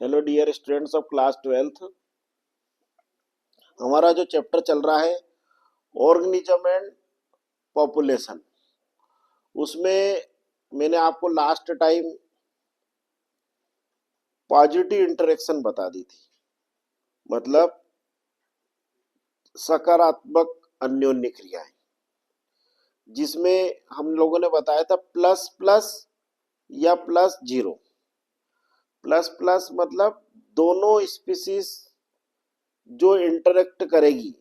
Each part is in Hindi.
Hello dear students of class 12th। हमारा जो चैप्टर चल रहा है ऑर्गेनिज्म एंड पॉपुलेशन, उसमें मैंने आपको लास्ट टाइम पॉजिटिव इंटरेक्शन बता दी थी, मतलब सकारात्मक अन्योन्य क्रियाएं, जिसमें हम लोगों ने बताया था प्लस प्लस या प्लस जीरो। प्लस प्लस मतलब दोनों स्पीसीज जो इंटरेक्ट करेगी,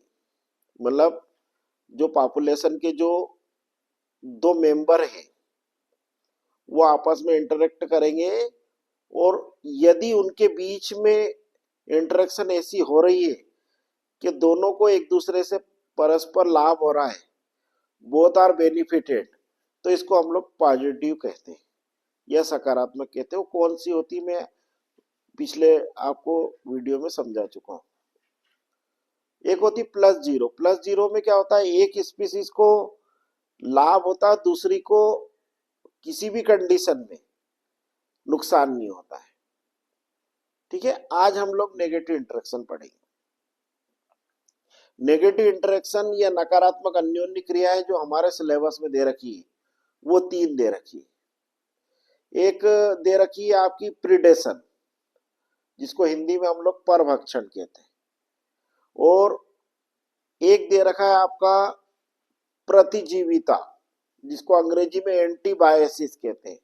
मतलब जो पॉपुलेशन के जो दो मेंबर हैं वो आपस में इंटरेक्ट करेंगे, और यदि उनके बीच में इंटरेक्शन ऐसी हो रही है कि दोनों को एक दूसरे से परस्पर लाभ हो रहा है, बोथ आर बेनिफिटेड, तो इसको हम लोग पॉजिटिव कहते हैं या सकारात्मक कहते हैं। वो कौन सी होती है मैं पिछले आपको वीडियो में समझा चुका हूँ। एक होती प्लस जीरो। प्लस जीरो में क्या होता है, एक स्पीसीज को लाभ होता है, दूसरी को किसी भी कंडीशन में नुकसान नहीं होता है। ठीक है, आज हम लोग नेगेटिव इंटरेक्शन पढ़ेंगे। नेगेटिव इंटरेक्शन या नकारात्मक अन्योन्य क्रिया है जो हमारे सिलेबस में दे रखी है, वो तीन दे रखी है। एक दे रखी है आपकी प्रीडेशन, जिसको हिंदी में हम लोग परभक्षण कहते हैं, और एक दे रखा है आपका प्रतिजीविता, जिसको अंग्रेजी में एंटीबायोसिस कहते हैं,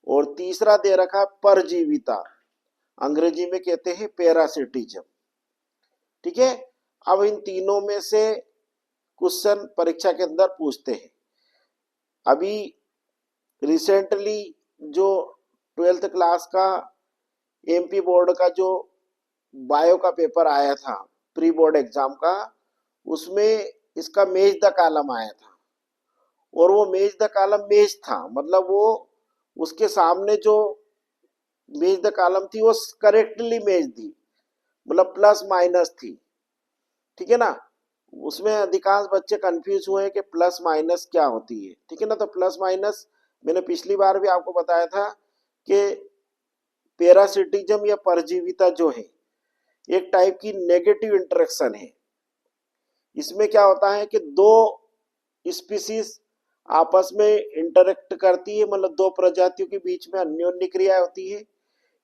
और तीसरा दे रखा है परजीविता, अंग्रेजी में कहते हैं पैरासिटिज्म। ठीक है, अब इन तीनों में से क्वेश्चन परीक्षा के अंदर पूछते हैं। अभी रिसेंटली जो 12th क्लास का एमपी बोर्ड का जो बायो का पेपर आया था, प्री बोर्ड एग्जाम का, उसमें इसका मेज द कॉलम आया था, और वो मेज द कॉलम मेज था, मतलब वो उसके सामने जो मेज द कॉलम थी वो करेक्टली मेज थी, मतलब प्लस माइनस थी। ठीक है ना, उसमें अधिकांश बच्चे कंफ्यूज हुए हैं कि प्लस माइनस क्या होती है। ठीक है ना, तो प्लस माइनस मैंने पिछली बार भी आपको बताया था कि पैरासिटिज्म या परजीविता जो है एक टाइप की नेगेटिव इंटरेक्शन है। इसमें क्या होता है कि दो स्पीसीज आपस में इंटरेक्ट करती है, मतलब दो प्रजातियों के बीच में अन्योन्य क्रिया होती है।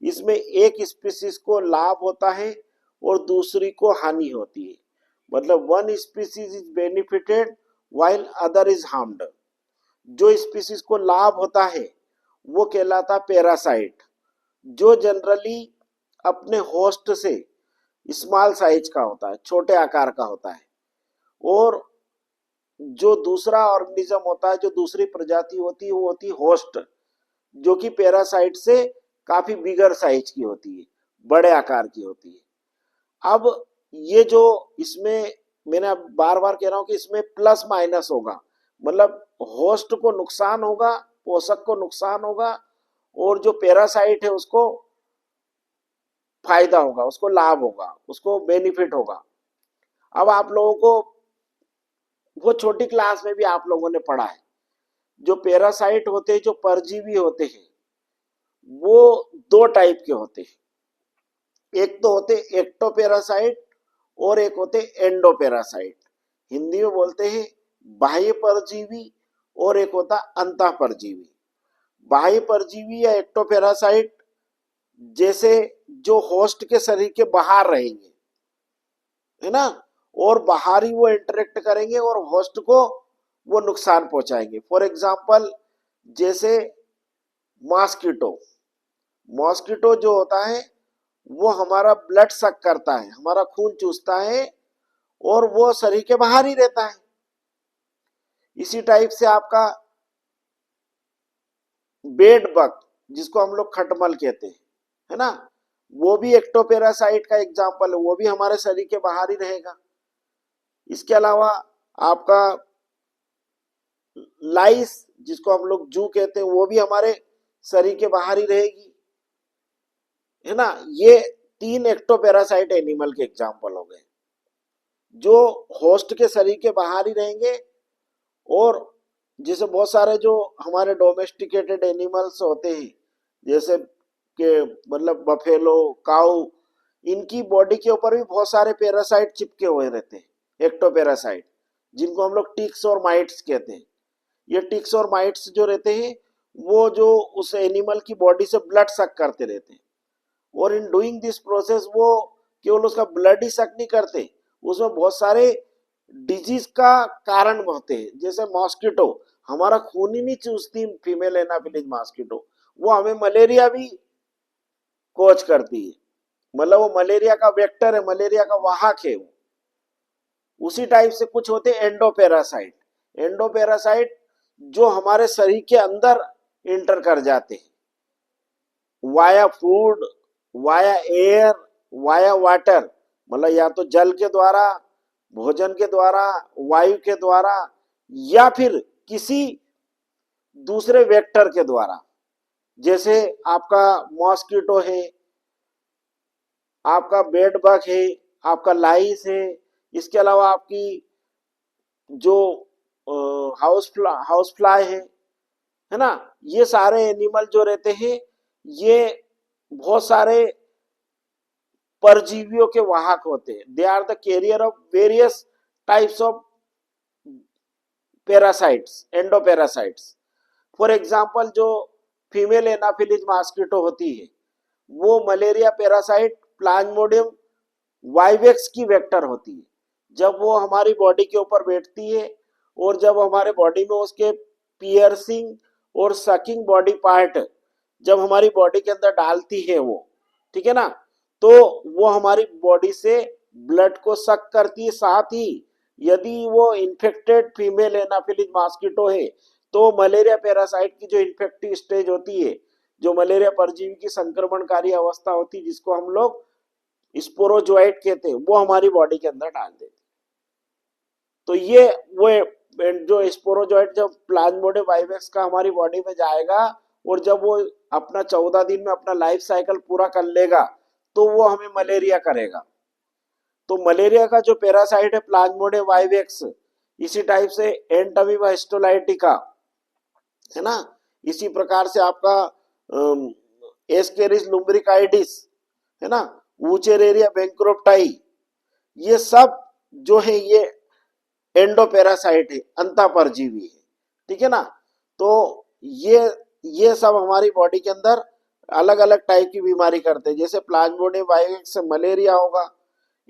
इसमें एक स्पीसीज को लाभ होता है और दूसरी को हानि होती है, मतलब one species is benefited while other is harmed. जो स्पीसीज को लाभ होता है वो कहलाता पैरासाइट, जो जनरली अपने होस्ट से स्मॉल साइज का होता है, छोटे आकार का होता है, और जो दूसरा ऑर्गेनिज्म होता है, जो दूसरी प्रजाति होती है, वो होती है होस्ट, जो कि पैरासाइट से काफी बिगर साइज की होती है, बड़े आकार की होती है। अब ये जो इसमें मैंने अब बार बार कह रहा हूं कि इसमें प्लस माइनस होगा, मतलब होस्ट को नुकसान होगा, पोषक को नुकसान होगा, और जो पैरासाइट है उसको फायदा होगा, उसको लाभ होगा, उसको बेनिफिट होगा। अब आप लोगों को वो छोटी क्लास में भी आप लोगों ने पढ़ा है, जो पैरासाइट होते हैं, जो परजीवी होते हैं, वो दो टाइप के होते हैं। एक तो होते एक्टोपैरासाइट और एक होते एंडोपैरासाइट। हिंदी में बोलते हैं बाह्य परजीवी, और एक होता अंतः परजीवी। बाह्य परजीवी या एक्टोपैरासाइट जैसे जो होस्ट के शरीर के बाहर रहेंगे, है ना, और बाहर ही वो इंटरेक्ट करेंगे और होस्ट को वो नुकसान पहुंचाएंगे। फॉर एग्जाम्पल जैसे मॉस्किटो। मॉस्किटो जो होता है वो हमारा ब्लड सक करता है, हमारा खून चूसता है, और वो शरीर के बाहर ही रहता है। इसी टाइप से आपका बेड बग, जिसको हम लोग खटमल कहते हैं, है ना, वो भी एक्टोपैरासाइट का एग्जाम्पल है, वो भी हमारे शरीर के बाहर ही रहेगा। इसके अलावा आपका लाइस, जिसको हम लोग जू कहते हैं, वो भी हमारे शरीर के बाहर ही रहेगी, है ना। ये तीन एक्टोपैरासाइट एनिमल के एग्जाम्पल हो गए, जो होस्ट के शरीर के बाहर ही रहेंगे। और जैसे बहुत सारे जो हमारे डोमेस्टिकेटेड एनिमल्स होते हैं, जैसे के मतलब बफेलो, काऊ, इनकी बॉडी के ऊपर भी बहुत सारे पैरासाइट चिपके हुए रहते हैं, एक्टोपैरासाइट, जिनको हम लोग टिक्स और माइट्स कहते हैं। ये टिक्स और माइट्स जो रहते हैं वो जो उस एनिमल की बॉडी से ब्लड सक करते रहते हैं, और इन डूइंग दिस प्रोसेस वो केवल उसका ब्लड ही सक नहीं करते, उसमें बहुत सारे डिजीज का कारण होते हैं। जैसे मॉस्किटो, हमारा खून ही नहीं चूसती फीमेल एनाफिलिस मॉस्किटो, वो हमें मलेरिया भी कोच करती है, मतलब वो मलेरिया का वेक्टर है, मलेरिया का वाहक है वो। उसी टाइप से कुछ होते हैं एंडोपैरासाइट, एंडोपैरासाइट जो हमारे शरीर के अंदर इंटर कर जाते हैं via food, via air, via water, मतलब या तो जल के द्वारा, भोजन के द्वारा, वायु के द्वारा, या फिर किसी दूसरे वेक्टर के द्वारा। जैसे आपका मॉस्किटो है, आपका बेड बग है, आपका लाइस है, इसके अलावा आपकी जो हाउस फ्लाई है ना, ये सारे एनिमल जो रहते हैं ये बहुत सारे परजीवियों के वाहक होते हैं। They are the carrier of various types of parasites, endoparasites. For example जो फीमेल एनाफिलिस मॉस्किटो होती है वो मलेरिया पैरासाइट प्लाज्मोडियम वाइवेक्स की वेक्टर होती है। जब वो हमारी बॉडी के ऊपर बैठती है और जब हमारे बॉडी में उसके पियर्सिंग और सकिंग बॉडी पार्ट जब हमारी बॉडी के अंदर डालती है वो, ठीक है ना, तो वो हमारी बॉडी से ब्लड को सक करती है। साथ ही यदि वो इन्फेक्टेड फीमेल एनाफिलिस मॉस्किटो है तो मलेरिया पैरासाइट की जो इन्फेक्टिव स्टेज होती है, जो मलेरिया परजीवी की संक्रमणकारी अवस्था होती है जिसको हम लोग स्पोरोजोइट कहते हैं, वो हमारी बॉडी के अंदर डाल देते। तो ये वो जो स्पोरोजोइट जब प्लाज्मोडियम वाइवेक्स का हमारी बॉडी में जाएगा और जब वो अपना 14 दिन में अपना लाइफ साइकिल पूरा कर लेगा तो वो हमें मलेरिया करेगा। तो मलेरिया का जो पैरासाइट है प्लाज्मोडियम वाइवेक्स, इसी टाइप से एंटमीबा हिस्टोलाइटिका है ना, इसी प्रकार से आपका एस्केरिस लुम्ब्रिकाइडिस है ना, वुचेरेरिया बैंक्रोप्टाई, ये सब जो है ये एंडोपैरासाइट है, अंतःपरजीवी है, ठीक है ना। तो ये सब हमारी बॉडी के अंदर अलग अलग टाइप की बीमारी करते हैं। जैसे प्लाज्मोडियम वाइवेक्स से मलेरिया होगा,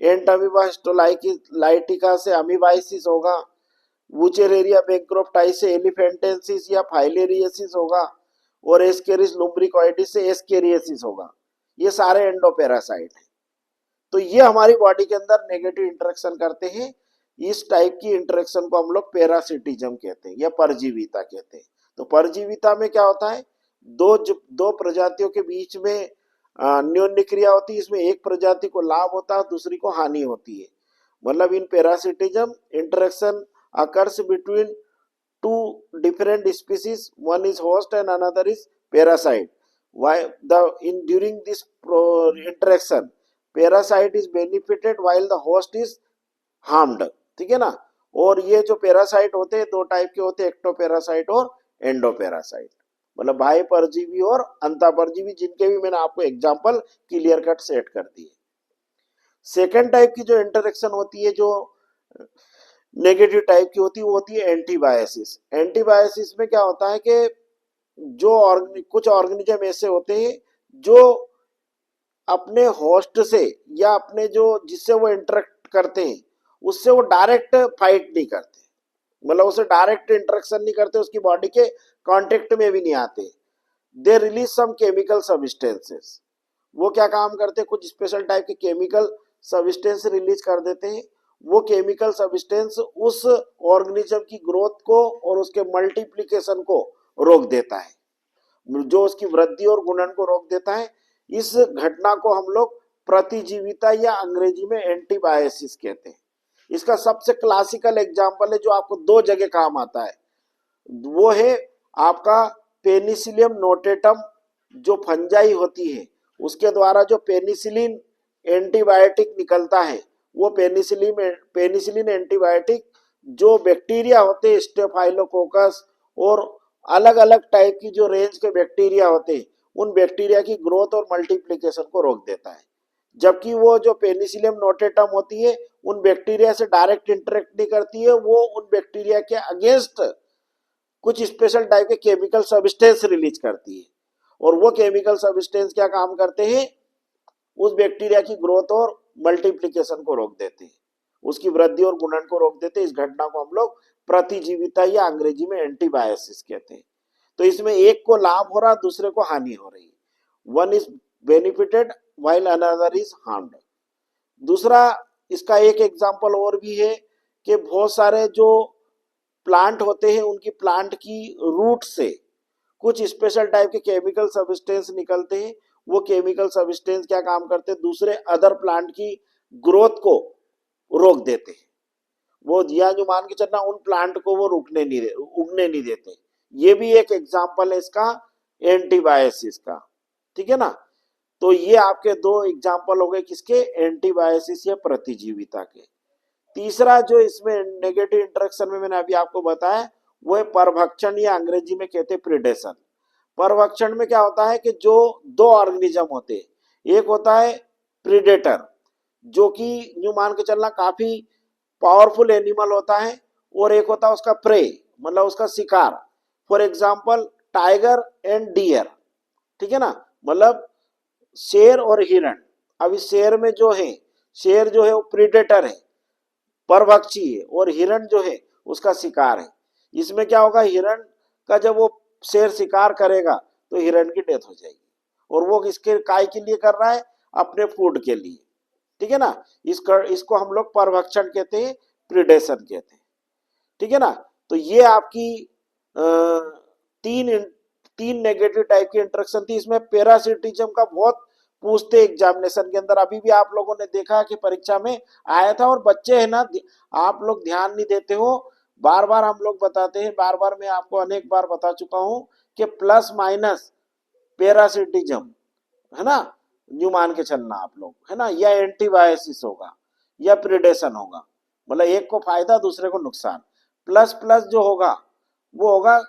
एंटमीबा हिस्टोलाइटिका से अमीबाइसिस होगा, वुचेरेरिया बैंक्रोप्टाई से एलिफेंटेंसिस या फाइलेरियसिस होगा, और एस्केरिस लुम्ब्रिकोइडिस से एस्केरियसिस होगा। ये सारे एंडोपैरासाइट हैं। तो ये हमारी बॉडी के अंदर नेगेटिव इंटरेक्शन करते हैं। इस टाइप की इंटरेक्शन को हम लोग पैरासिटिज्म कहते हैं या परजीविता कहते हैं। तो परजीविता में क्या होता है, दो प्रजातियों के बीच में अन्योन्य क्रिया होती है, इसमें एक प्रजाति को लाभ होता है, दूसरी को हानि होती है। मतलब in parasitism interaction occurs between two different species, one is host and another is parasite. Why the in during this interaction parasite is benefited while the host is harmed, ठीक है ना। और ये जो पैरासाइट होते हैं दो टाइप के होते हैं, एक्टोपैरासाइट और एंडोपैरासाइट, मतलब बाह्य परजीवी और अंतःपरजीवी, जिनके भी मैंने आपको एग्जांपल क्लियर कट सेट कर दिए। सेकेंड टाइप की जो इंटरेक्शन होती है जो नेगेटिव टाइप की होती है वो होती है एंटीबायोसिस। एंटीबायोसिस में क्या होता है कि कुछ ऑर्गेनिज्म ऐसे होते हैं जो अपने होस्ट से या अपने जो जिससे वो इंटरेक्ट करते हैं उससे वो डायरेक्ट फाइट नहीं करते, मतलब उसे डायरेक्ट इंटरेक्शन नहीं करते, उसकी बॉडी के कांटेक्ट में भी नहीं आते। They release some chemical substances. वो क्या काम करते हैं, कुछ स्पेशल टाइप के केमिकल सब्सटेंस रिलीज कर देते हैं। वो केमिकल सब्सटेंस उस ऑर्गेनिज्म की ग्रोथ को और उसके मल्टीप्लिकेशन को रोक देता है, जो उसकी वृद्धि और गुणन को रोक देता है। इस घटना को हम लोग प्रतिजीविता या अंग्रेजी में एंटीबायोसिस कहते हैं। इसका सबसे क्लासिकल एग्जांपल है जो आपको दो जगह काम आता है, वो है आपका पेनिसिलियम नोटेटम, जो फंजाई होती है उसके द्वारा जो पेनिसिलिन एंटीबायोटिक निकलता है, वो पेनिसिलिन एंटीबायोटिक जो बैक्टीरिया होते हैं स्टेफाइलोकोकस और अलग अलग टाइप की जो रेंज के बैक्टीरिया होते हैं उन बैक्टीरिया की ग्रोथ और मल्टीप्लिकेशन को रोक देता है, जबकि वो जो पेनिसिलियम नोटेटम होती है उन बैक्टीरिया से डायरेक्ट इंटरेक्ट नहीं करती है, वो उन बैक्टीरिया के अगेंस्ट कुछ स्पेशल टाइप के केमिकल सब्सटेंस रिलीज करती है, और वो केमिकल सब्सटेंस क्या काम करते हैं, उस बैक्टीरिया की ग्रोथ और मल्टीप्लिकेशन को रोक देते हैं, उसकी वृद्धि और गुणन को रोक देते हैं। इस घटना को हम लोग प्रतिजीविता या अंग्रेजी में एंटीबायोसिस कहते हैं। तो इसमें एक को लाभ हो रहा, दूसरे को हानि हो रही, one is benefited while another is harmed. दूसरा इसका एक एग्जांपल और भी है कि बहुत सारे जो प्लांट होते हैं उनकी प्लांट की रूट से कुछ स्पेशल टाइप के केमिकल सब्सटेंस निकलते हैं, वो केमिकल सब्सटेंस क्या काम करते हैं, दूसरे अदर प्लांट की ग्रोथ को रोक देते हैं, वो या जो मान के चलना उन प्लांट को वो उगने नहीं देते। ये भी एक एग्जांपल है इसका एंटीबायोसिस का, ठीक है ना। तो ये आपके दो एग्जांपल हो गए किसके, एंटीबायोसिस या प्रतिजीविता के। तीसरा जो इसमें नेगेटिव इंटरेक्शन में मैंने अभी आपको बताया वो है परभक्षण या अंग्रेजी में कहते हैं प्रीडेशन। परभक्षण में क्या होता है कि जो दो ऑर्गेनिज्म होते हैं, एक होता है प्रीडेटर जो कि यूं मान के चलना काफी पावरफुल एनिमल होता है, और एक होता है उसका प्रे मतलब उसका शिकार, for example tiger and deer, ठीक है ना, मतलब शेर और हिरण। अब इस शेर में जो है, शेर जो है वो प्रीडेटर है, परभक्षी है, और हिरण जो है उसका शिकार है। इसमें क्या होगा, हिरण का जब वो शेर शिकार करेगा तो हिरण की डेथ हो जाएगी, और वो किसके काय के लिए कर रहा है, अपने फूड के लिए, ठीक है ना। इसको हम लोग परभक्षण कहते हैं, प्रीडेशन कहते हैं, ठीक है ना। तो ये आपकी तीन नेगेटिव टाइप की इंटरेक्शन थी। इसमें पैरासिटिज्म का बहुत पूछते एग्जामिनेशन के अंदर, अभी भी आप लोगों ने देखा कि परीक्षा में आया था, और बच्चे है ना आप लोग ध्यान नहीं देते हो, बार बार हम लोग बताते हैं, बार बार मैं आपको अनेक बार बता चुका हूं कि प्लस माइनस पैरासिटिज्म है ना, न्यू मान के चलना आप लोग, है ना, या एंटीबायोसिस होगा या प्रिडेशन होगा, मतलब एक को फायदा दूसरे को नुकसान। प्लस प्लस जो होगा वो होगा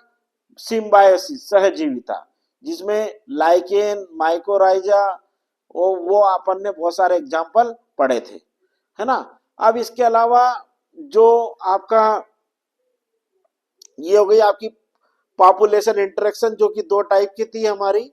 सिम्बायोसिस सहजीविता, जिसमें लाइकेन माइकोराइजा वो अपन ने बहुत सारे एग्जाम्पल पढ़े थे, है ना। अब इसके अलावा जो आपका ये हो गई आपकी पॉपुलेशन इंटरेक्शन, जो कि दो टाइप की थी हमारी,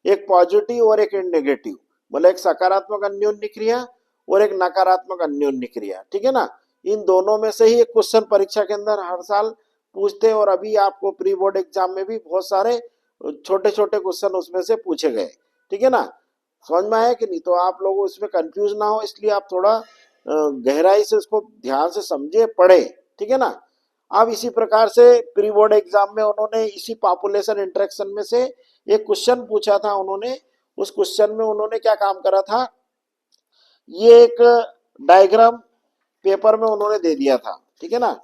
एक पॉजिटिव और एक नेगेटिव, मतलब एक सकारात्मक अन्योन्य क्रिया और एक नकारात्मक अन्योन्य क्रिया, ठीक है ना। इन दोनों में से ही एक क्वेश्चन परीक्षा के अंदर हर साल पूछते हैं, और अभी आपको प्री बोर्ड एग्जाम में भी बहुत सारे छोटे छोटे क्वेश्चन उसमें से पूछे गए, ठीक है ना। समझ में आया कि नहीं, तो आप लोग इसमें कंफ्यूज ना हो, इसलिए आप थोड़ा गहराई से उसको ध्यान से समझे पढ़े, ठीक है ना। अब इसी प्रकार से प्री बोर्ड एग्जाम में उन्होंने इसी पॉपुलेशन इंटरेक्शन में से एक क्वेश्चन पूछा था उन्होंने, उस क्वेश्चन में उन्होंने क्या काम करा था, ये एक डायग्राम पेपर में उन्होंने दे दिया था, ठीक है ना।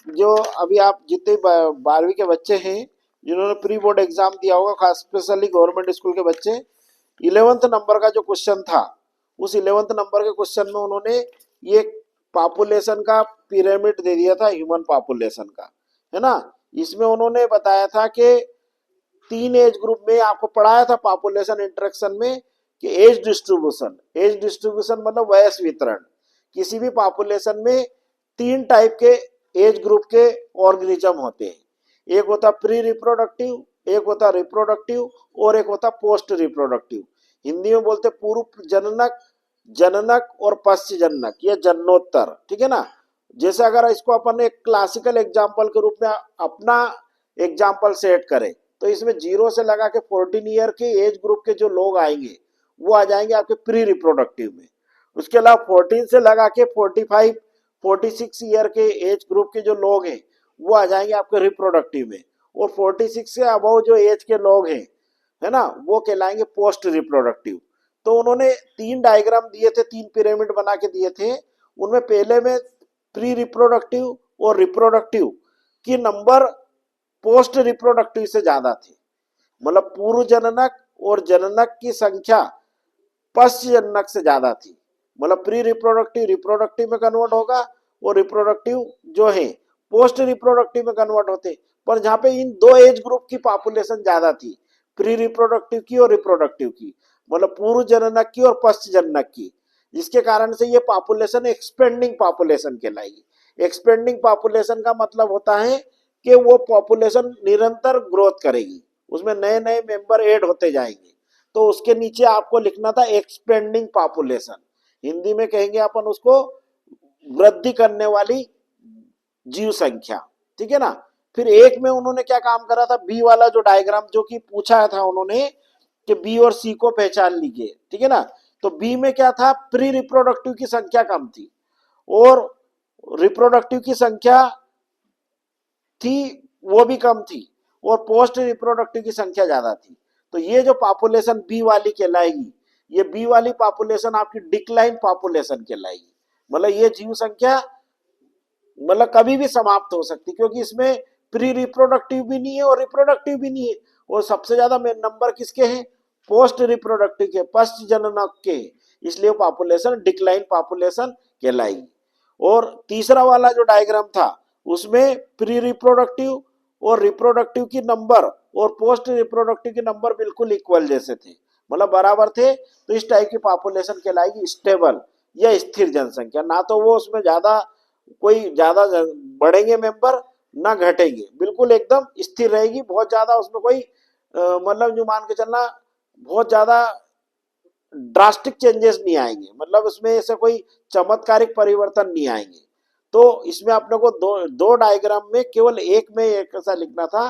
जो अभी आप जितने 12वीं के बच्चे हैं जिन्होंने प्री बोर्ड एग्जाम दिया होगा, खास स्पेशली गवर्नमेंट स्कूल के बच्चे, 11th नंबर का जो क्वेश्चन था, उस 11th नंबर के क्वेश्चन में उन्होंने ये पॉपुलेशन का पिरामिड दे दिया था, ह्यूमन पॉपुलेशन का, है ना। इसमें उन्होंने बताया था कि 3 एज ग्रुप में आपको पढ़ाया था पॉपुलेशन इंटरेक्शन में कि एज डिस्ट्रीब्यूशन मतलब वयस वितरण, किसी भी पॉपुलेशन में 3 टाइप के एज ग्रुप के ऑर्गेनिज्म होते हैं, एक होता प्री रिप्रोडक्टिव, एक होता रिप्रोडक्टिव, और एक होता पोस्ट रिप्रोडक्टिव। हिंदी में बोलते पूर्व जननक, जननक और पश्च जननक, या जननोत्तर, ठीक है ना। जैसे अगर इसको अपन एक क्लासिकल एग्जाम्पल के रूप में अपना एग्जाम्पल सेट करें, तो इसमें 0 से लगा के 14 ईयर के एज ग्रुप के जो लोग आएंगे वो आ जाएंगे आपके प्री रिप्रोडक्टिव में। उसके अलावा 14 से लगा के 45 46 ईयर के एज ग्रुप के जो लोग हैं वो आ जाएंगे आपके रिप्रोडक्टिव में, और 46 से अबव जो एज के लोग हैं, है ना, वो कहलाएंगे पोस्ट रिप्रोडक्टिव। तो उन्होंने 3 डायग्राम दिए थे, 3 पिरामिड बना के दिए थे, उनमें पहले में प्री रिप्रोडक्टिव और रिप्रोडक्टिव की नंबर पोस्ट रिप्रोडक्टिव से ज्यादा थे, मतलब पूर्व जननक और जननक की संख्या पश्च जननक से ज्यादा थी, मतलब प्री रिप्रोडक्टिव रिप्रोडक्टिव में कन्वर्ट होगा और रिप्रोडक्टिव जो है पोस्ट रिप्रोडक्टिव में कन्वर्ट होते। पर जहां पे इन दो एज ग्रुप की पॉपुलेशन ज्यादा थी, प्री रिप्रोडक्टिव की और रिप्रोडक्टिव की, मतलब पूर्व जननक की और पश्च जननक की, जिसके कारण से ये पॉपुलेशन एक्सपेंडिंग पॉपुलेशन कहलाएगी। एक्सपेंडिंग पॉपुलेशन का मतलब होता है कि वो पॉपुलेशन निरंतर ग्रोथ करेगी, उसमें नए नए मेंबर ऐड होते जाएंगे। तो उसके नीचे आपको लिखना था एक्सपेंडिंग पॉपुलेशन, हिंदी में कहेंगे अपन उसको वृद्धि करने वाली जीव संख्या, ठीक है ना। फिर एक में उन्होंने क्या काम करा था, बी वाला जो डायग्राम जो कि पूछा था उन्होंने कि बी और सी को पहचान लीजिए, ठीक है ना। तो बी में क्या था, प्री रिप्रोडक्टिव की संख्या कम थी और रिप्रोडक्टिव की संख्या थी वो भी कम थी और पोस्ट रिप्रोडक्टिव की संख्या ज्यादा थी। तो ये जो पॉपुलेशन बी वाली कहलाएगी, ये बी वाली पॉपुलेशन आपकी डिक्लाइन पॉपुलेशन कहलाएगी। मतलब ये जीव संख्या मतलब कभी भी समाप्त हो सकती, क्योंकि इसमें प्री रिप्रोडक्टिव भी नहीं है और रिप्रोडक्टिव भी नहीं है। और सबसे ज्यादा नंबर किसके हैं, पोस्ट रिप्रोडक्टिव के, पश्च जननक के, इसलिए पॉपुलेशन डिक्लाइन पॉपुलेशन कहलाएगी। और तीसरा वाला जो डायग्राम था उसमें प्री रिप्रोडक्टिव और रिप्रोडक्टिव की नंबर और पोस्ट रिप्रोडक्टिव के नंबर बिल्कुल इक्वल जैसे थे, मतलब बराबर थे। तो इस टाइप की पॉपुलेशन कहलाएगी स्टेबल या स्थिर जनसंख्या। ना तो वो उसमें ज्यादा कोई ज्यादा बढ़ेंगे मेंबर, ना घटेंगे, बिल्कुल एकदम स्थिर रहेगी। बहुत ज्यादा उसमें कोई मतलब जो मान के चलना बहुत ज्यादा ड्रास्टिक चेंजेस नहीं आएंगे, मतलब उसमें ऐसे कोई चमत्कारिक परिवर्तन नहीं आएंगे। तो इसमें अपने को दो डायग्राम में केवल एक में एक ऐसा लिखना था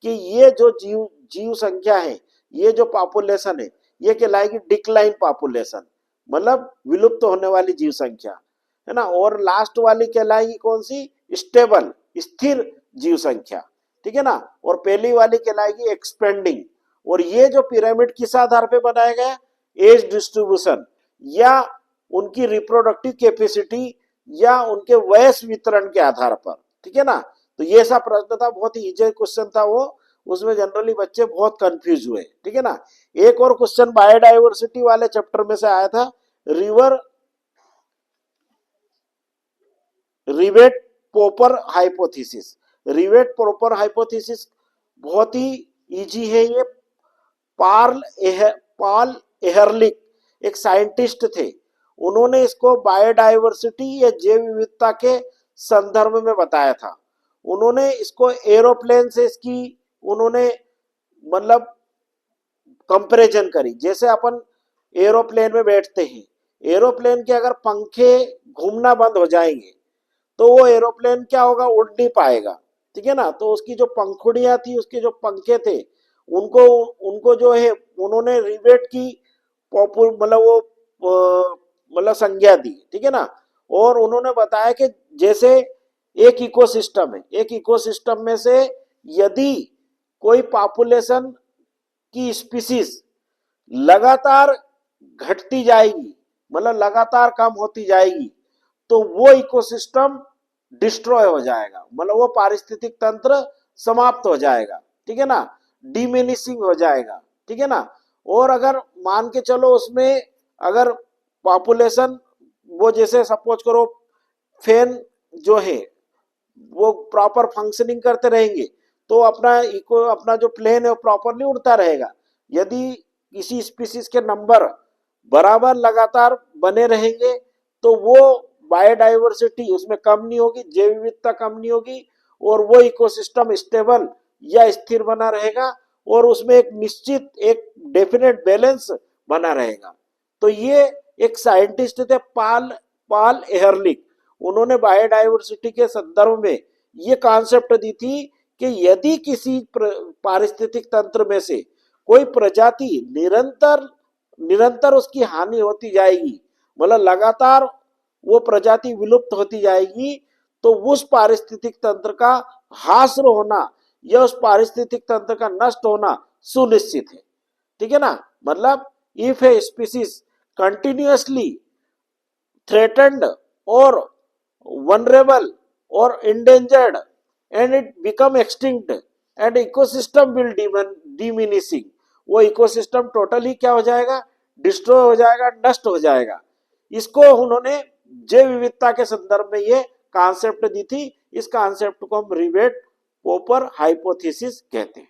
कि ये जो जीव जीव संख्या है, ये जो पॉपुलेशन है, ये कहलाएगी डिक्लाइन पॉपुलेशन, मतलब विलुप्त होने वाली जीव संख्या, है ना। और लास्ट वाली कहलाएगी कौन सी, स्टेबल स्थिर जीव संख्या, ठीक है ना। और पहली वाली कहलाएगी एक्सपेंडिंग। और ये जो पिरामिड किस आधार पे बनाया गया, एज डिस्ट्रीब्यूशन या उनकी रिप्रोडक्टिव कैपेसिटी या उनके वयस वितरण के आधार पर, ठीक है ना। तो ये सा प्रश्न था, बहुत ही इजी क्वेश्चन था वो, उसमें जनरली बच्चे बहुत कंफ्यूज हुए, ठीक है ना। एक और क्वेश्चन बायोडाइवर्सिटी वाले चैप्टर में से आया था, रिवेट पोपर हाइपोथेसिस। रिवेट पोपर हाइपोथेसिस बहुत ही इजी है ये। पाल एहरलिक एक साइंटिस्ट थे, उन्होंने इसको बायोडाइवर्सिटी या जैव विविधता के संदर्भ में बताया था। उन्होंने इसको एरोप्लेन से इसकी उन्होंने मतलब कंपैरिजन करी। जैसे अपन एरोप्लेन में बैठते हैं, एरोप्लेन के अगर पंखे घूमना बंद हो जाएंगे तो वो एरोप्लेन क्या होगा, उड़ नहीं पाएगा, ठीक है ना। तो उसकी जो पंखुड़ियां थी, उसके जो पंखे थे, उनको उनको जो है उन्होंने रिवेट की मतलब वो मतलब संज्ञा दी, ठीक है ना। और उन्होंने बताया कि जैसे एक इकोसिस्टम है, एक इकोसिस्टम में से यदि कोई पॉपुलेशन की स्पीसीज लगातार घटती जाएगी, मतलब लगातार कम होती जाएगी, तो वो इकोसिस्टम डिस्ट्रॉय हो जाएगा, मतलब वो पारिस्थितिक तंत्र समाप्त हो जाएगा, ठीक है ना, डिमिनिशिंग हो जाएगा, ठीक है ना। और अगर मान के चलो उसमें अगर पॉपुलेशन वो जैसे सपोज करो फैन जो है वो प्रॉपर फंक्शनिंग करते रहेंगे तो अपना जो प्लेन है वो प्रॉपरली उड़ता रहेगा। यदि किसी स्पीसीज के नंबर बराबर लगातार बने रहेंगे तो वो बायोडाइवर्सिटी उसमें कम नहीं होगी, जैव विविधता कम नहीं होगी, और वो इकोसिस्टम स्टेबल या स्थिर बना रहेगा और उसमें एक निश्चित एक डेफिनेट बैलेंस बना रहेगा। तो ये एक साइंटिस्ट थे पाल पाल एहरलिक, उन्होंने बायोडाइवर्सिटी के संदर्भ में ये कॉन्सेप्ट दी थी कि यदि किसी पारिस्थितिक तंत्र में से कोई प्रजाति निरंतर निरंतर उसकी हानि होती जाएगी, मतलब लगातार वो प्रजाति विलुप्त होती जाएगी, तो उस पारिस्थितिक तंत्र का ह्रास होना या उस पारिस्थितिक तंत्र का नष्ट होना सुनिश्चित है, ठीक है ना। मतलब if a species continuously threatened or vulnerable or endangered and it become extinct and ecosystem will diminishing, वो इकोसिस्टम टोटली क्या हो जाएगा, डिस्ट्रॉय हो जाएगा, नष्ट हो जाएगा। इसको उन्होंने जैव विविधता के संदर्भ में ये कॉन्सेप्ट दी थी। इस कॉन्सेप्ट को हम रिवेट पोपर हाइपोथेसिस कहते हैं,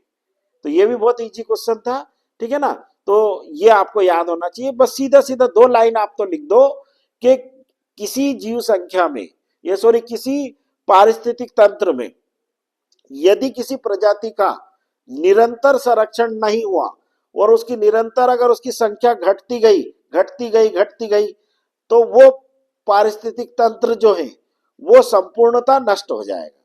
तो ये भी बहुत इजी क्वेश्चन था, ठीक है ना। तो ये आपको याद होना चाहिए। बस सीधा सीधा 2 लाइन आप तो लिख दो कि किसी जीव संख्या में, ये सॉरी किसी पारिस्थितिक तंत्र में यदि किसी प्रजाति का निरंतर संरक्षण नहीं हुआ और उसकी निरंतर अगर उसकी संख्या घटती गई घटती गई घटती गई, तो वो पारिस्थितिक तंत्र जो है वो संपूर्णतः नष्ट हो जाएगा।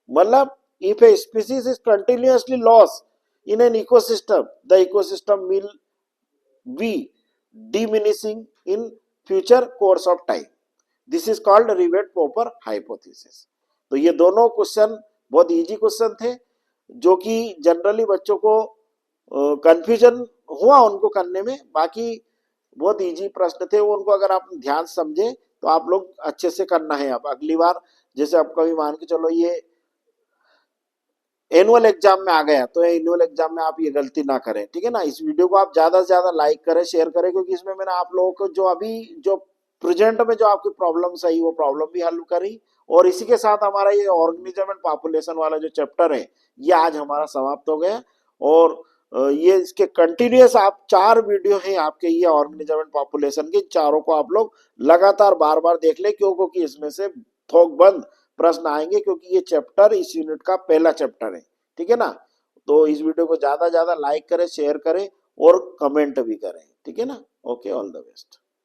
मतलब if a species is continuously loss in an ecosystem, the ecosystem will be diminishing in future course of time. This is called rivet popper hypothesis. तो ये दोनों क्वेश्चन बहुत इजी क्वेश्चन थे, जो कि जनरली बच्चों को कंफ्यूजन हुआ उनको करने में। बाकी बहुत इजी प्रश्न थे, वो उनको अगर आप ध्यान समझे तो आप लोग अच्छे से करना है। अब अगली बार जैसे आप कभी मान के चलो ये एनुअल एग्जाम में आ गया, तो एनुअल एग्जाम में आप ये गलती ना करें, ठीक है ना। इस वीडियो को आप ज्यादा से ज्यादा लाइक करें, शेयर करें, क्योंकि इसमें मैंने आप लोगों को जो अभी जो प्रेजेंट में जो आपकी प्रॉब्लम्स आई वो प्रॉब्लम भी हल करी। और इसी के साथ हमारा ये ऑर्गेनिज्म एंड पॉपुलेशन वाला जो चैप्टर है ये आज हमारा समाप्त हो गया। और ये इसके कंटिन्यूअस आप 4 वीडियो हैं आपके ये ऑर्गेनिज्म एंड पॉपुलेशन के, चारों को आप लोग लगातार बार बार देख ले, क्योंकि इसमें से थोकबंद प्रश्न आएंगे, क्योंकि ये चैप्टर इस यूनिट का पहला चैप्टर है, ठीक है ना। तो इस वीडियो को ज्यादा ज्यादा लाइक करें, शेयर करें और कमेंट भी करें, ठीक है ना। Okay, all the best.